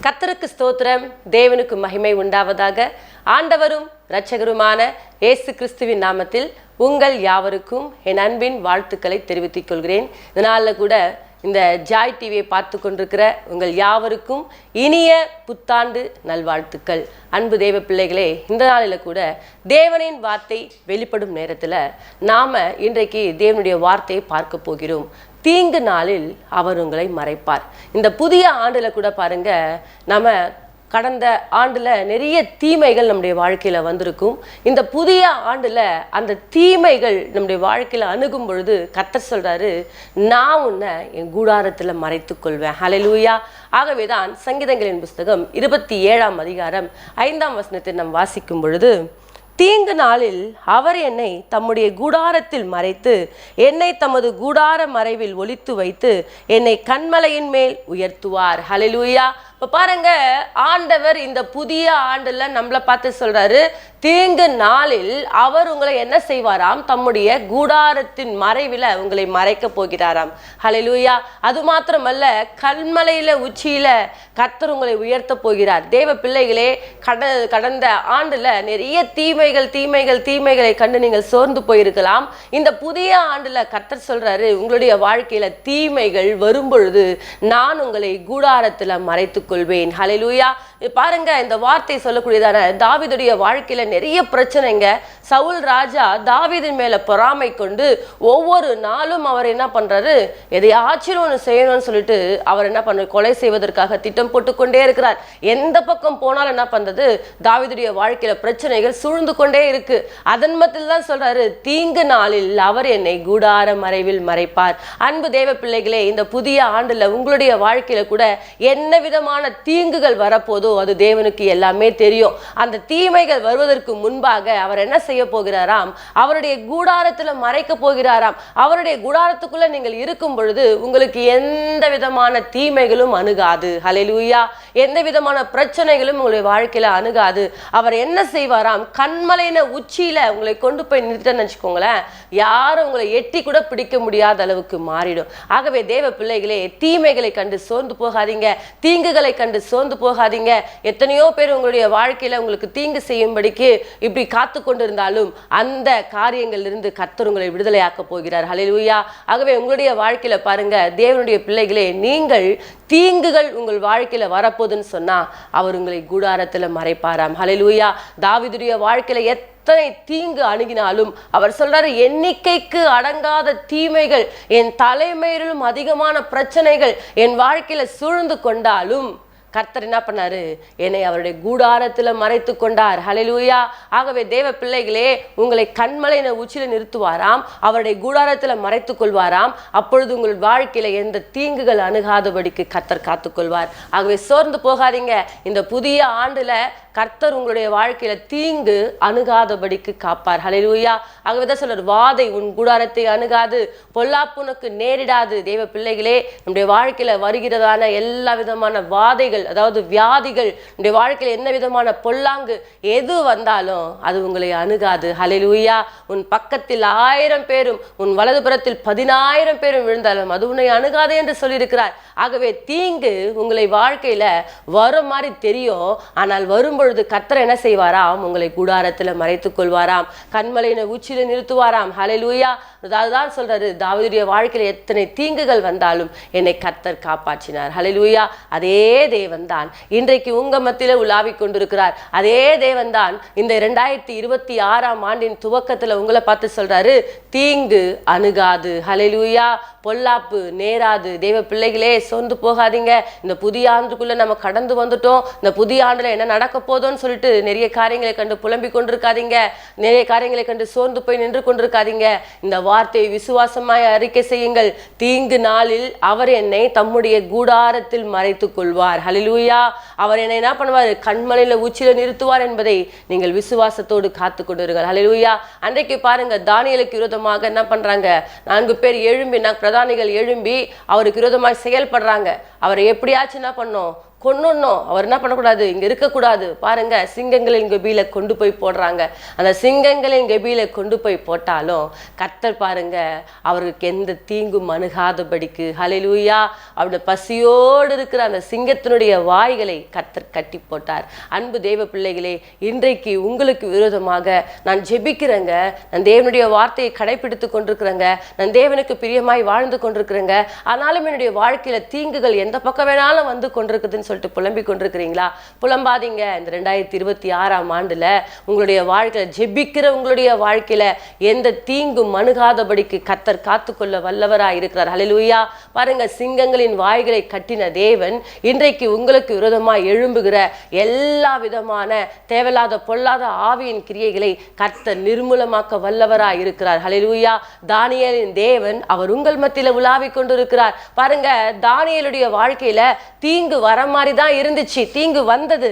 கர்த்தருக்கு ஸ்தோத்திரம், தேவனுக்கு மகிமை உண்டாவதாக. ஆண்டவரும் இரட்சகருமான இயேசு கிறிஸ்துவின் நாமத்தில் உங்கள் யாவருக்கும் என் அன்பின் வாழ்த்துக்களை தெரிவித்துக் கொள்கிறேன். இதனால் கூட இந்த ஜாய் டிவியை பார்த்து கொண்டிருக்கிற உங்கள் யாவருக்கும் இனிய புத்தாண்டு நல்வாழ்த்துக்கள். அன்பு தேவ பிள்ளைகளே, இந்த நாளில் கூட தேவனின் வார்த்தை வெளிப்படும் நேரத்தில் நாம் இன்றைக்கு தேவனுடைய வார்த்தையை பார்க்க போகிறோம். தீங்கு நாளில் அவர் உங்களை மறைப்பார். இந்த புதிய ஆண்டில் கூட பாருங்க, நம்ம கடந்த ஆண்டில் நிறைய தீமைகள் நம்முடைய வாழ்க்கையில் வந்திருக்கும். இந்த புதிய ஆண்டில் அந்த தீமைகள் நம்முடைய வாழ்க்கையில் அணுகும் பொழுது கர்த்தர் சொல்கிறாரு, நான் உன்னை என் கூடாரத்தில் மறைத்து கொள்வேன். ஹல்லேலூயா. ஆகவே தான் சங்கீதங்களின் புஸ்தகம் 27ஆம் அதிகாரம் 5ஆம் வசனத்தை நாம் வாசிக்கும் பொழுது, தீங்கு நாளில் அவர் என்னை தம்முடைய கூடாரத்தில் மறைத்து என்னை தமது கூடார மறைவில் ஒளித்து வைத்து என்னை கன்மலையின் மேல் உயர்த்துவார். ஹல்லேலூயா. இப்போ பாருங்க, ஆண்டவர் இந்த புதிய ஆண்டுல நம்மளை பார்த்து சொல்றாரு, தீங்கு நாளில் அவர் உங்களை என்ன செய்வாராம்? தம்முடைய கூடாரத்தின் மறைவில் உங்களை மறைக்க போகிறாராம். ஹல்லேலூயா. அது மாத்திரமல்ல, கல்மலையில உச்சியில கர்த்தர் உங்களை உயர்த்த போகிறார். தேவ பிள்ளைகளே, கடந்த ஆண்டுல நிறைய தீமைகளை கண்டு நீங்கள் சோர்ந்து போயிருக்கலாம். இந்த புதிய ஆண்டுல கர்த்தர் சொல்றாரு, உங்களுடைய வாழ்க்கையில தீமைகள் வரும்பொழுது நான் உங்களை கூடாரத்துல மறைத்து கொள்வேன். ஹல்லேலூயா. பாருங்க, இந்த வார்த்தை சொல்லக்கூடியதான தாவீதுடைய வாழ்க்கையில நிறைய பிரச்சனைங்க. சவுல் ராஜா தாவீதின் மேல பொறாமை கொண்டு ஒவ்வொரு நாளும் அவர் என்ன பண்றாரு, எதையாச்சும் ஒன்று செய்யணும்னு சொல்லிட்டு அவர் என்ன பண்றாரு, கொலை செய்வதற்காக திட்டம் போட்டுக்கொண்டே இருக்கிறார். எந்த பக்கம் போனாலும் என்ன பண்றது, தாவீதுடைய வாழ்க்கையில பிரச்சனைகள் சூழ்ந்து கொண்டே இருக்கு. அதன் மத்தியில் தான் சொல்றாரு, தீங்கு நாளில் அவர் என்னை கூடார மறைவில் மறைப்பார். அன்பு தேவ பிள்ளைகளே, இந்த புதிய ஆண்டுல உங்களுடைய வாழ்க்கையில கூட என்ன விதமான தீங்குகள் வரப்போதோ அது தேவனுக்கு எல்லாமே தெரியும். அந்த தீமைகள் வருவதற்கு முன்பாக அவர் என்ன செய்ய போகிறாராம்? அவருடைய கூடாரத்துல மறைக்க போகிறாராம். அவருடைய கூடாரத்துக்குள்ள நீங்கள் இருக்கும் பொழுது உங்களுக்கு எந்த விதமான தீமைகளும் அணுகாது. ஹல்லேலூயா. எந்த விதமான பிரச்சனைகளும் உங்களுடைய வாழ்க்கையில அணுகாது. அவர் என்ன செய்வாராம்? கண்மலையின உச்சியில உங்களை கொண்டு போய் நிறுத்தன்னு வச்சுக்கோங்களேன், யாரும் உங்களை எட்டி கூட பிடிக்க முடியாத அளவுக்கு மாறிடும். ஆகவே தேவ பிள்ளைகளே, தீமைகளை கண்டு சோர்ந்து போகாதீங்க, தீங்குகளை கண்டு சோர்ந்து போகாதீங்க. எத்தனையோ பேர் உங்களுடைய வாழ்க்கையில உங்களுக்கு தீங்கு செய்யும்படிக்கு இப்படி காத்து கொண்டிருந்தாலும் அந்த காரியங்களிலிருந்து கர்த்தர் உங்களை விடுதலையாக்க போகிறார். ஹல்லேலூயா. ஆகவே உங்களுடைய வாழ்க்கையில பாருங்க, தேவனுடைய பிள்ளைகளே, நீங்கள் தீங்குகள் உங்கள் வாழ்க்கையில வரப்போதுன்னு சொன்னா அவர் உங்களை கூடாரத்துல மறைப்பாராம். ஹல்லேலூயா. தாவீதுடைய வாழ்க்கையில எத்தனை தீங்கு அணுகினாலும் அவர் சொல்றாரு, எண்ணிக்கைக்கு அடங்காத தீமைகள், என் தலைமையிலும் அதிகமான பிரச்சனைகள் என் வாழ்க்கையில சூழ்ந்து கொண்டாலும் கர்த்தர் என்ன பண்ணாரு, என்னை அவருடைய கூடாரத்துல மறைத்து கொண்டார். ஹல்லேலூயா. ஆகவே தேவ பிள்ளைகளே, உங்களை கண்மலையின உச்சியில நிறுத்துவாராம், அவருடைய கூடாரத்துல மறைத்து கொள்வாராம். அப்பொழுது உங்கள் வாழ்க்கையில எந்த தீங்குகள் அணுகாதபடிக்கு கர்த்தர் காத்துக்கொள்வார். ஆகவே சோர்ந்து போகாதீங்க. இந்த புதிய ஆண்டுல கர்த்தர் உங்களுடைய வாழ்க்கையில தீங்கு அணுகாதபடிக்கு காப்பார். ஹல்லேலூயா. ஆகவே தான் சொல்றார், வாதை உன் கூடாரத்தை அணுகாது, பொல்லாப்பு உனக்கு நேரிடாது. தேவ பிள்ளைகளே, நம்முடைய வாழ்க்கையில வருகிறதான எல்லா விதமான வாதைகள், அதாவது வியாதிகள், நம்முடைய வாழ்க்கையில என்ன விதமான பொல்லாங்கு எது வந்தாலும் அது உங்களை அணுகாது. ஹல்லேலூயா. உன் பக்கத்தில் 1000 பேரும் உன் வலதுபுறத்தில் 10,000 பேரும் விழுந்தாலும் அது உன்னை அணுகாது என்று சொல்லியிருக்கிறார். ஆகவே தீங்கு உங்களை வாழ்க்கையில வரும் மாதிரி தெரியும், ஆனால் வரும்பொழுது கர்த்தர் என்ன செய்வாராம்? உங்களை கூடாரத்துல மறைத்து கொள்வாராம், கண்மலையின உச்சியில நிறுத்துவாராம். ஹல்லேலூயா. அதுதான் சொல்றாரு, தாவீதுடைய வாழ்க்கையில எத்தனை தீங்குகள் வந்தாலும் என்னை கர்த்தர் காப்பாற்றினார். ஹல்லேலூயா. அதே தேவன் தான் இன்றைக்கு உங்க மத்தியில உலாவிக் கொண்டிருக்கிறார். அதே தேவன் தான் இந்த 2026ஆம் ஆண்டின் துவக்கத்துல உங்களை பார்த்து சொல்றாரு, தீங்கு அணுகாது. ஹல்லேலூயா. பொல்லாப்பு நேராது. தேவ பிள்ளைகளே, சோர்ந்து போகாதீங்க. இந்த புதிய ஆண்டுக்குள்ள நம்ம கடந்து வந்துட்டோம். இந்த புதிய ஆண்டுல என்ன நடக்க போதோன்னு சொல்லிட்டு நிறைய காரியங்களை கண்டு புலம்பிக் கொண்டிருக்காதீங்க, நிறைய காரியங்களை கண்டு சோர்ந்து போய் நின்று கொண்டிருக்காதீங்க. இந்த வார்த்தையை விசுவாசமாய் அறிக்கை செய்யுங்கள். தீங்கு நாளில் அவர் என்னை தம்முடைய கூடாரத்தில் மறைத்து கொள்வார். ஹல்லேலூயா. அவர் என்னை என்ன பண்ணுவார்? கண்மலையில உச்சியில நிறுத்துவார் என்பதை நீங்கள் விசுவாசத்தோடு காத்து கொண்டிருங்கள். ஹல்லேலூயா. அன்றைக்கு பாருங்க, தானியேலுக்கு விரோதமாக என்ன பண்றாங்க? 4 பேர் எழும்பி, பிரதானிகள் எழும்பி அவருக்கு விரோதமாக செயல்படுறாங்க. அவரை எப்படியாச்சும் என்ன பண்ணோம்? கொன்னுடணும், அவர் என்ன பண்ணக்கூடாது, இங்க இருக்கக்கூடாது. பாருங்க, சிங்கங்களின் கெபியில கொண்டு போய் போடுறாங்க. அந்த சிங்கங்களின் கெபியில கொண்டு போய் போட்டாலும் கர்த்தர் பாருங்க அவருக்கு எந்த தீங்கும் அணுகாதபடிக்கு, ஹல்லேலூயா, அவருடைய பசியோடு இருக்கிற அந்த சிங்கத்தினுடைய வாய்களை கர்த்தர் கட்டி போட்டார். அன்பு தேவ பிள்ளைகளே, இன்றைக்கு உங்களுக்கு விரோதமாக நான் ஜெபிக்கிறேங்க, நான் தேவனுடைய வார்த்தையை கடைபிடித்து கொண்டிருக்கிறேங்க, நான் தேவனுக்கு பிரியமாய் வாழ்ந்து கொண்டிருக்கிறேங்க, ஆனாலும் என்னுடைய வாழ்க்கையில தீங்குகள் எந்த பக்கம் வேணாலும் வந்து கொண்டிருக்குதுன்னு சொல்லிட்டு புலம்பிக் கொண்டிருக்கிறீங்களா? புலம்பாதீங்க. இந்த 2026ஆம் ஆண்டுல உங்களுடைய வாழ்க்கையில ஜெபிக்கிற உங்களுடைய வாழ்க்கையில எந்த தீங்கும் அணுகாதபடிக்கு கர்த்தர் காத்துக்கொள்ள வல்லவராய் இருக்கிறார். ஹல்லேலூயா. பாருங்க, சிங்கங்களின் வாய்களை கட்டின தேவன் இன்றைக்கு உங்களுக்கு விரோதமாய் எழும்புகிற எல்லா விதமான தேவையில்லாத பொல்லாத ஆவியின் கிரியைகளை கர்த்தர் நிர்மூலமாக்க வல்லவராய் இருக்கிறார். ஹல்லேலூயா. தானியேலின் தேவன் அவர் உங்கள் மத்தியில உலாவிக் கொண்டிருக்கிறார். பாருங்க, தானியேலுடைய வாழ்க்கையில தீங்கு வர மாதிரி தான் இருந்துச்சு, தீங்கு வந்தது.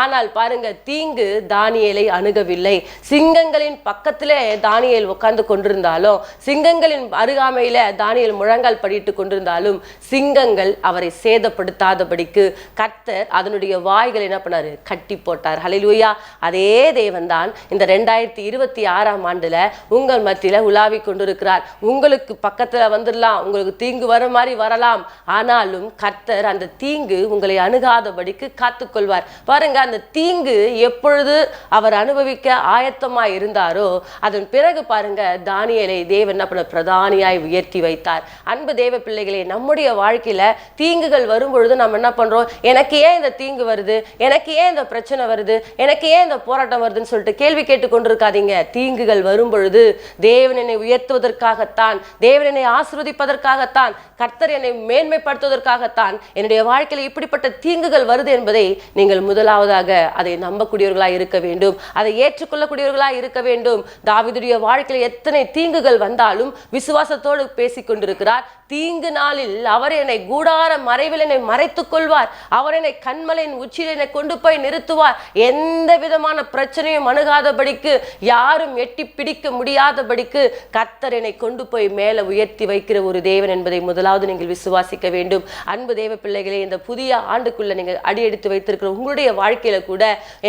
ஆனால் பாருங்க, தீங்கு தானியேலை அணுகவில்லை. சிங்கங்களின் பக்கத்திலே தானியேல் உட்கார்ந்து கொண்டிருந்தாலும், சிங்கங்களின் அருகாமையில தானியேல் முழங்கால் படிட்டு கொண்டிருந்தாலும் சிங்கங்கள் அவரை சேதப்படுத்தாதபடிக்கு கர்த்தர் அதனுடைய வாய்களை என்ன பண்ணாரு, கட்டி போட்டார். ஹல்லேலூயா. அதே தேவன் தான் இந்த 2026ஆம் ஆண்டுல உங்கள் மத்தியில உலாவி கொண்டிருக்கிறார். உங்களுக்கு பக்கத்துல வந்துடலாம், உங்களுக்கு தீங்கு வர மாதிரி வரலாம், ஆனாலும் கர்த்தர் அந்த தீங்கு உங்களை அணுகாதபடிக்கு காத்துக்கொள்வார். பாருங்க, அந்த தீங்கு எப்பொழுது அவர் அனுபவிக்க ஆயத்தமாய் இருந்தாரோ அதன் பிறகு பாருங்க தானியேலை தேவன் என்ன பண்ண பிரதானியாய் உயர்த்தி வைத்தார். அன்பு தேவ பிள்ளைகளே, நம்முடைய வாழ்க்கையில தீங்குகள் வரும்பொழுது நம்ம என்ன பண்றோம், எனக்கு ஏன் இந்த தீங்கு வருது, எனக்கு ஏன் இந்த பிரச்சனை வருது, எனக்கு ஏன் இந்த போராட்டம் வருதுன்னு சொல்லிட்டு கேள்வி கேட்டு கொண்டிருக்காதீங்க. தீங்குகள் வரும்பொழுது தேவன் என்னை உயர்த்துவதற்காகத்தான், தேவன் என்னை ஆசீர்வதிப்பதற்காகத்தான், கர்த்தர் என்னை மேன்மைப்படுத்துவதற்காகத்தான் என்னுடைய வாழ்க்கையில் இப்படிப்பட்ட தீங்குகள் வருது என்பதை நீங்கள் முதலாவதாக அதை நம்பக்கூடியவர்களாய் இருக்க வேண்டும், அதை ஏற்றுக்கொள்ளக்கூடியவர்களாய் இருக்க வேண்டும். தாவீதுடைய வாழ்க்கையில் எத்தனை தீங்குகள் வந்தாலும் விசுவாசத்தோடு பேசிக் கொண்டிருக்கிறார். தீங்கு நாளில் அவர் என்னை கூடார மறைவில் என்னை மறைத்துக் கொள்வார், அவர் என்னை கண்மலையின் உச்சியில் என்னை கொண்டு போய் நிறுத்துவார், எந்த விதமான பிரச்சனையும் அணுகாதபடிக்கு, யாரும் எட்டி பிடிக்க முடியாதபடிக்கு கர்த்தர் என்னை கொண்டு போய் மேல உயர்த்தி வைக்கிற ஒரு தேவன் என்பதை முதலாவது நீங்கள் விசுவாசிக்க வேண்டும். அன்பு தேவ பிள்ளைகளே, இந்த புதிய ஆண்டுக்குள்ள நீங்கள் அடியெடுத்து வைத்திருக்கிற உங்களுடைய வாழ்க்கையில கூட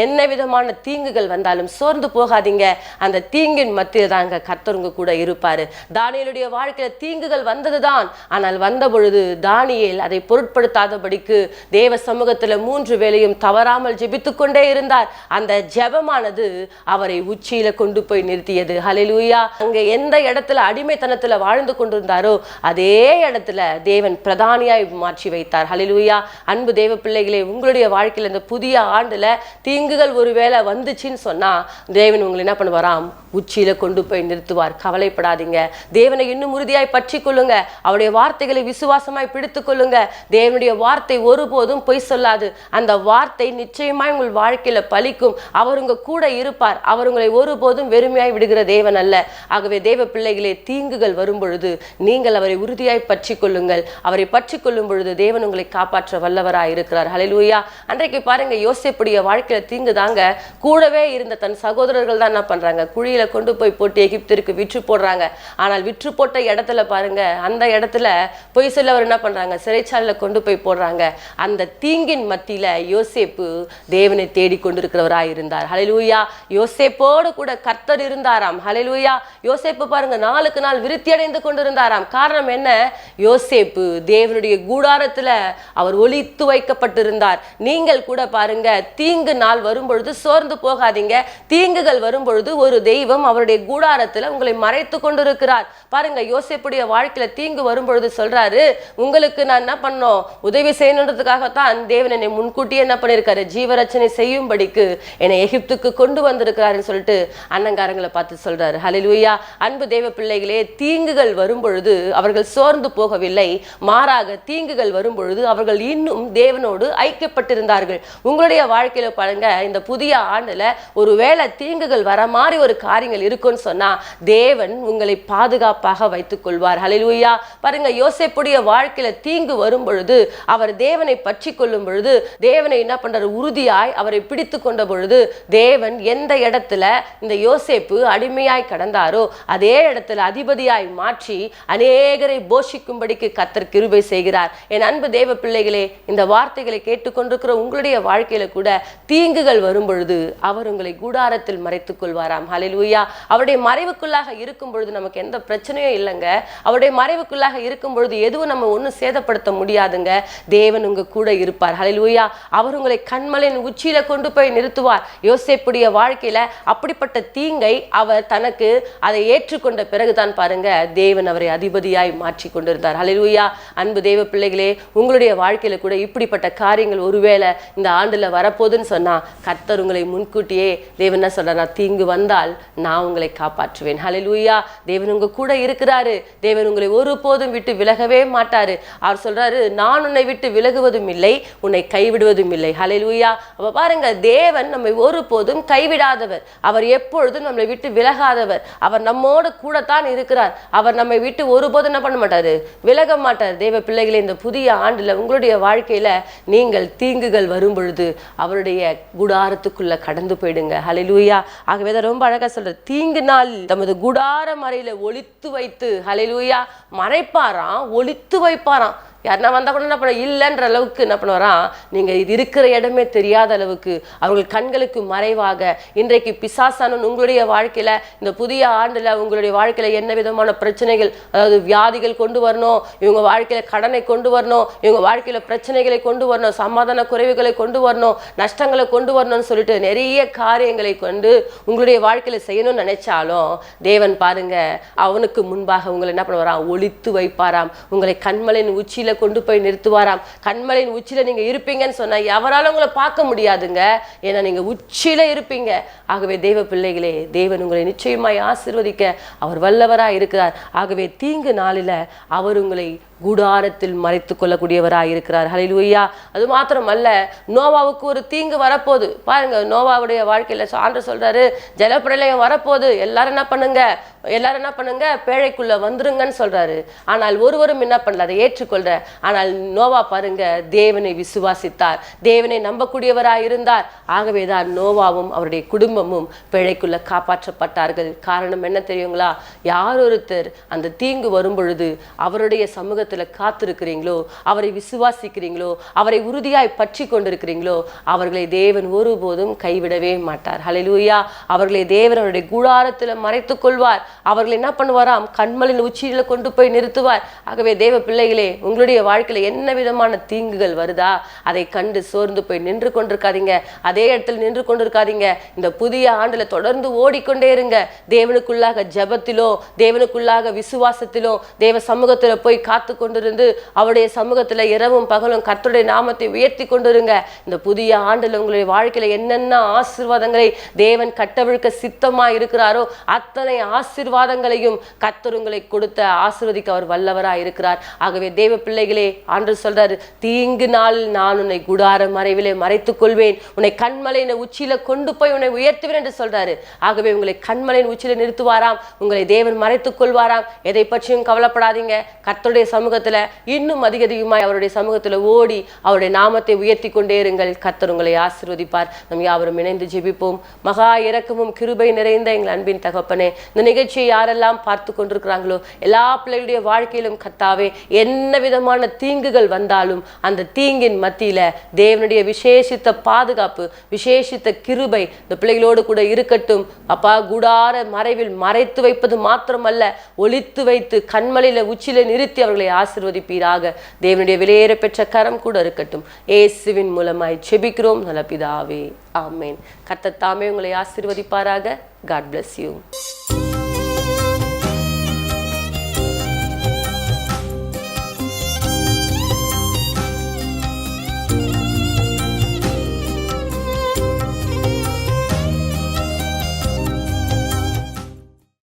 என்ன விதமான தீங்குகள் வந்தாலும் சோர்ந்து போகாதீங்க. அந்த தீங்கின் மத்தியில் தாங்க கர்த்தர் உங்க கூட இருப்பாரு. தானியேலுடைய வாழ்க்கையில தீங்குகள் வந்ததுதான், ஆனால் வந்த பொழுது தானியேல் அதை பொருட்படுத்தாதபடிக்கு தேவ சமூகத்துல 3 வேளையும் தவறாமல் ஜெபித்துக் கொண்டே இருந்தார். அந்த ஜெபமானது அவரை உச்சியில கொண்டு போய் நிறுத்தியது. ஹல்லேலூயா. அங்க எந்த இடத்துல அடிமைத்தனத்துல வாழ்ந்து கொண்டிருந்தாரோ அதே இடத்துல தேவன் பிரதானியாய் மாற்றி வைத்தார். ஹல்லேலூயா. அன்பு தேவ பிள்ளைகளே, உங்களுடைய வாழ்க்கையில இந்த புதிய ஆண்டுல தீங்குகள் ஒருவேளை வந்துச்சுன்னு சொன்னா தேவன் உங்களை என்ன பண்ணுவாராம், உச்சியில கொண்டு போய் நிறுத்துவார். கவலைப்படாதீங்க. தேவனை இன்னும் உறுதியாய் பற்றி கொள்ளுங்க. அவருடைய வார்த்தைகளை விசுவாசமாய் பிடித்துக் கொள்ளுங்க. தேவனுடைய வார்த்தை ஒருபோதும் பொய் சொல்லாது. அந்த வார்த்தை நிச்சயமாய் உங்கள் வாழ்க்கையில பலிக்கும். அவர் உங்க கூட இருப்பார். அவர் உங்களை ஒருபோதும் வெறுமையாய் விடுகிற தேவன் அல்ல. ஆகவே தேவ பிள்ளைகளே, தீங்குகள் வரும் பொழுது நீங்கள் அவரை உறுதியாய் பற்றி கொள்ளுங்கள். அவரை பற்றி கொள்ளும் பொழுது தேவன் உங்களை காப்பாற்ற வல்லவராய் இருக்கிறார். ஹல்லேலூயா. அன்றைக்கு பாருங்க, யோசேப்புடைய வாழ்க்கையில தீங்கு தாங்க. கூடவே இருந்த தன் சகோதரர்கள் தான் என்ன பண்றாங்க, குழியில கொண்டு போய் போட்டு எகிப்திற்கு விற்று போடுறாங்க. ஆனால் விற்று போட்ட இடத்துல பாருங்க, அந்த இடத்துல பொய் சொல்ல அவர் என்ன பண்றாங்க, சிறைச்சாலையில கொண்டு போய் போடுறாங்க. அந்த தீங்கின் மத்தியில யோசேப்பு தேவனை தேடி கொண்டிருக்கிறவராய் இருந்தார். ஹல்லேலூயா. யோசேப்போடு கூட கர்த்தர் இருந்தாராம். ஹல்லேலூயா. யோசேப்பு பாருங்க நாளுக்கு நாள் விருத்தி அடைந்து கொண்டிருந்தாராம். காரணம் என்ன? யோசேப்பு தேவனுடைய கூடாரத்துல அவர் ஒளித்து வைக்கப்பட்டிருந்தார். நீங்கள் கூட பாருங்க, தீங்கு நாள் வரும்பொழுது சோர்ந்து போகாதீங்க. தீங்குகள் வரும்பொழுது ஒரு தெய்வம் அவருடைய கூடாரத்துல உங்களை மறைத்து கொண்டிருக்கிறார். பாருங்க, யோசேப்புடைய வாழ்க்கையில தீங்கு வரும்பொழுது சொல்றாரு, உங்களுக்கு நான் என்ன பண்ணோம், உதவி செய்யணுன்றதுக்காகத்தான் தேவன் என்னை முன்கூட்டியே என்ன பண்ணிருக்காரு, ஜீவரட்சணை செய்யும்படிக்கு என்னை எகிப்துக்கு கொண்டு வந்திருக்கிறாருன்னு சொல்லிட்டு அண்ணங்காரங்களை பார்த்து சொல்றாரு. ஹல்லேலூயா. அன்பு தேவ பிள்ளைகளே, தீங்குகள் வரும்பொழுது அவர்கள் சோர்ந்து போகவில்லை, மாறாக தீங்குகள் வரும்பொழுது அவர்கள் இன்னும் தேவனோடு ஐக்கியப்பட்டிருந்தார்கள். உங்களுடைய வாழ்க்கையில பாருங்க, இந்த புதிய ஆண்டுல ஒருவேளை தீங்குகள் வர மாதிரி ஒரு காரியங்கள் இருக்குன்னு சொன்னா தேவன் உங்களை பாதுகாப்பாக வைத்துக் கொள்வார். ஹல்லேலூயா. பாருங்க, யோசேப்புடைய வாழ்க்கையில தீங்கு வரும் பொழுது அவர் தேவனை பற்றி கொள்ளும் பொழுது தேவனை என்ன பண்றாரு, உறுதியாய் அவரை பிடித்து கொண்ட பொழுது தேவன் எந்த இடத்துல இந்த யோசேப்பு அடிமையாய் கடந்தாரோ அதே இடத்துல அதிபதியாய் மாற்றி அநேகரை போஷிக்கும்படிக்கு கர்த்தர் கிருபை செய்கிறார். என் அன்பு தேவ பிள்ளைகளே, இந்த வார்த்தைகளை கேட்டுக்கொண்டிருக்கிற உங்களுடைய வாழ்க்கையில கூட தீங்குகள் வரும் பொழுது அவர் உங்களை கூடாரத்தில் மறைத்துக் கொள்வாராம். ஹல்லேலூயா. அவருடைய மறைவுக்குள்ளாக இருக்கும் பொழுது நமக்கு எந்த பிரச்சனையும் இல்லைங்க. அவருடைய மறைவுக்குள்ளாக இருக்கும் பொழுது எதுவும் நம்ம ஒன்றும் சேதப்படுத்த முடியாதுங்க. தேவன் உங்க கூட இருப்பார். ஹல்லேலூயா. அவர் உங்களை கண்மலையின் உச்சியில கொண்டு போய் நிறுத்துவார். யோசேப்புடைய வாழ்க்கையில அப்படிப்பட்ட தீங்கை அவர் தனக்கு அதை ஏற்றுக்கொண்ட பிறகுதான் பாருங்க தேவன் அவரை அதிபதியாய் மாற்றி கொண்டிருந்தார். ஹல்லேலூயா. அன்பு தேவ பிள்ளைகளே, உங்களுடைய வாழ்க்கையில கூட இப்படிப்பட்ட காரியங்கள் ஒருவேளை இந்த ஆண்டுல வரப்போகுதுன்னு சொன்னா கர்த்தர் உங்களை முன்கூட்டியே தேவன் என்ன சொல்றார், நான் தீங்கு வந்தால் நான் உங்களை காப்பாற்றுவேன். ஹல்லேலூயா. தேவன் உங்க கூட இருக்கிறாரு. தேவன் உங்களை ஒருபோதும் விட்டு விலகவே மாட்டாரு. அவர் சொல்றாரு, நான் உன்னை விட்டு விலகுவதும் இல்லை, உன்னை கைவிடுவதும் இல்லை. ஹல்லேலூயா. அப்ப பாருங்க, தேவன் நம்மை ஒருபோதும் கைவிடாதவர். அவர் எப்பொழுதும் நம்மை விட்டு விலகாதவர். அவர் நம்மோடு கூடத்தான் இருக்கிறார். அவர் நம்மை விட்டு ஒருபோதும் என்ன பண்ண மாட்டாரு, விலக மாட்டார். தேவ பிள்ளைகளே, இந்த புதிய ஆண்டுல உங்களுடைய வாழ்க்கையில நீங்கள் தீங்குகள் வரும் பொழுது அவருடைய குடாரத்துக்குள்ள கடந்து போயிடுங்க. ஹல்லேலூயா. ஆகவே தான் ரொம்ப அழகா சொல்ற, தீங்கு நாள் தமது குடார மறையில ஒளித்து வைத்து, ஹல்லேலூயா, மறைப்பாராம், ஒளித்து வைப்பாராம். யாருன்னா வந்தா கூட என்ன பண்ண இல்லைன்ற அளவுக்கு என்ன பண்ணுவாராம், நீங்க இது இருக்கிற இடமே தெரியாத அளவுக்கு அவர்கள் கண்களுக்கு மறைவாக. இன்றைக்கு பிசாசானன் உங்களுடைய வாழ்க்கையில இந்த புதிய ஆண்டுல உங்களுடைய வாழ்க்கையில என்ன விதமான பிரச்சனைகள், அதாவது வியாதிகள் கொண்டு வரணும், இவங்க வாழ்க்கையில கடனை கொண்டு வரணும், இவங்க வாழ்க்கையில பிரச்சனைகளை கொண்டு வரணும், சமாதான குறைவுகளை கொண்டு வரணும், நஷ்டங்களை கொண்டு வரணும்னு சொல்லிட்டு நிறைய காரியங்களை கொண்டு உங்களுடைய வாழ்க்கையில செய்யணும்னு நினைச்சாலும் தேவன் பாருங்க அவனுக்கு முன்பாக உங்களை என்ன பண்ணுவாராம், ஒளித்து வைப்பாராம். உங்களை கண்மலையின் உச்சியில கொண்டு போய் நிறுத்துவாராம். கண்மலையின் உச்சியில நீங்க இருப்பீங்கன்னு சொன்னா எவராலும் உங்களை பார்க்க முடியாதுங்க. ஏன்னா நீங்க உச்சியில இருப்பீங்க. ஆகவே தேவ பிள்ளைகளே, தேவன் உங்களை நிச்சயமாய் ஆசீர்வதிக்க அவர் வல்லவராய் இருக்கிறார். ஆகவே தீங்கு நாளில அவர் உங்களை கூடாரத்தில் மறைத்துக் கொள்ளக்கூடியவராய் இருக்கிறார். ஹல்லேலூயா. அது மாத்திரமல்ல, நோவாவுக்கு ஒரு தீங்கு வரப்போகுது. பாருங்க, நோவாவுடைய வாழ்க்கையில ஆண்டவர் சொல்றாரு, ஜலப்பிரளயம் வரப்போகுது, எல்லாரும் என்ன பண்ணுங்க, பேழைக்குள்ள வந்துருங்கன்னு சொல்றாரு. ஆனால் ஒருவரும் என்ன பண்ணல, அதை ஏற்றுக்கொள்ற. ஆனால் நோவா பாருங்க தேவனை விசுவாசித்தார், தேவனை நம்பக்கூடியவராய் இருந்தார். ஆகவேதான் நோவாவும் அவருடைய குடும்பமும் பேழைக்குள்ள காப்பாற்றப்பட்டார்கள். காரணம் என்ன தெரியுங்களா? யார் ஒருத்தர் அந்த தீங்கு வரும் பொழுது அவருடைய சமூக காத்திருக்கிறீங்களோ, அவரை விசுவாசிக்கிறீங்களோ, அவரை உறுதியாய் பற்றி கொண்டிருக்கிறீங்களோ, அவர்களை தேவன் ஒருபோதும் கைவிடவே மாட்டார். ஹல்லேலூயா. அவர்களை தேவன் அவருடைய கூடாரத்தில் மறைத்துக் கொள்வார். அவர்களை என்ன பண்ணுவாராம், கண்மலின் உச்சியில கொண்டு போய் நிறுத்துவார். ஆகவே தேவ பிள்ளைகளே, உங்களுடைய வாழ்க்கையில என்ன விதமான தீங்குகள் வருதா, அதை கண்டு சோர்ந்து போய் நின்று கொண்டிருக்காதீங்க. அதே இடத்துல நின்று கொண்டிருக்காதீங்க. இந்த புதிய ஆண்டுல தொடர்ந்து ஓடிக்கொண்டே இருங்க. தேவனுக்குள்ளாக ஜெபத்திலோ, தேவனுக்குள்ளாக விசுவாசத்திலோ, தேவ சமூகத்துல போய் காத்து கொண்டிருந்து அவருடைய சமூகத்துல இரவும் பகலும் கர்த்தருடைய நாமத்தை உயர்த்தி கொண்டிருங்க. இந்த புதிய ஆண்டுல உங்களுடைய வாழ்க்கையில என்னென்ன ஆசீர்வாதங்களை தேவன் கட்டவிழ்க்க சித்தமா இருக்கிறாரோ அத்தனை ஆசீர்வாதங்களையும் கர்த்தர் உங்களை கொடுத்த ஆசீர்வதிக்க அவர் வல்லவராய் இருக்கிறார். ஆகவே தேவ பிள்ளைகளே, ஆண்டவர் சொல்றாரு, தீங்கு நாளில் நான் உன்னை குடார மறைவிலே மறைத்துக் கொள்வேன், உன்னை கண்மலையின் உச்சியில கொண்டு போய் உன்னை உயர்த்துவேன் என்று சொல்றாரு. ஆகவே உங்களை கண்மலையின் உச்சியில நிறுத்துவாராம், உங்களை தேவன் மறைத்துக் கொள்வாராம். எதை பற்றியும் கவலைப்படாதீங்க. கர்த்தருடைய சமூகத்துல இன்னும் அதிகமாய் அவருடைய சமூகத்துல ஓடி அவருடைய நாமத்தை உயர்த்தி கொண்டே இருங்கள். கர்த்தர் உங்களை ஆசீர்வதிப்பார். நம் யாவரும் இணைந்து ஜெபிப்போம். மகா இரக்கமும் கிருபை நிறைந்த எங்கள் அன்பின் தகப்பனே, இந்த நிகழ்ச்சியை யாரெல்லாம் பார்த்து கொண்டிருக்கிறாங்களோ எல்லா பிள்ளைகளுடைய வாழ்க்கையிலும் கர்த்தாவே என்ன விதமான தீங்குகள் வந்தாலும் அந்த தீங்கின் மத்தியில தேவனுடைய விசேஷித்த பாதுகாப்பு, விசேஷித்த கிருபை இந்த பிள்ளைகளோடு கூட இருக்கட்டும். அப்பா, கூடார மறைவில் மறைத்து வைப்பது மாத்திரமல்ல, ஒளித்து வைத்து கண்மலையில உச்சியில நிறுத்தி அவர்களை ஆசீர்வதிப்பீராக. தேவனுடைய விலையேற பெற்ற கரம் கூட இருக்கட்டும். இயேசுவின் மூலமாய் ஜெபிக்கிறோம் நல்ல பிதாவே, ஆமென். கர்த்தர் தாமே உங்களை ஆசீர்வதிப்பாராக. God bless you.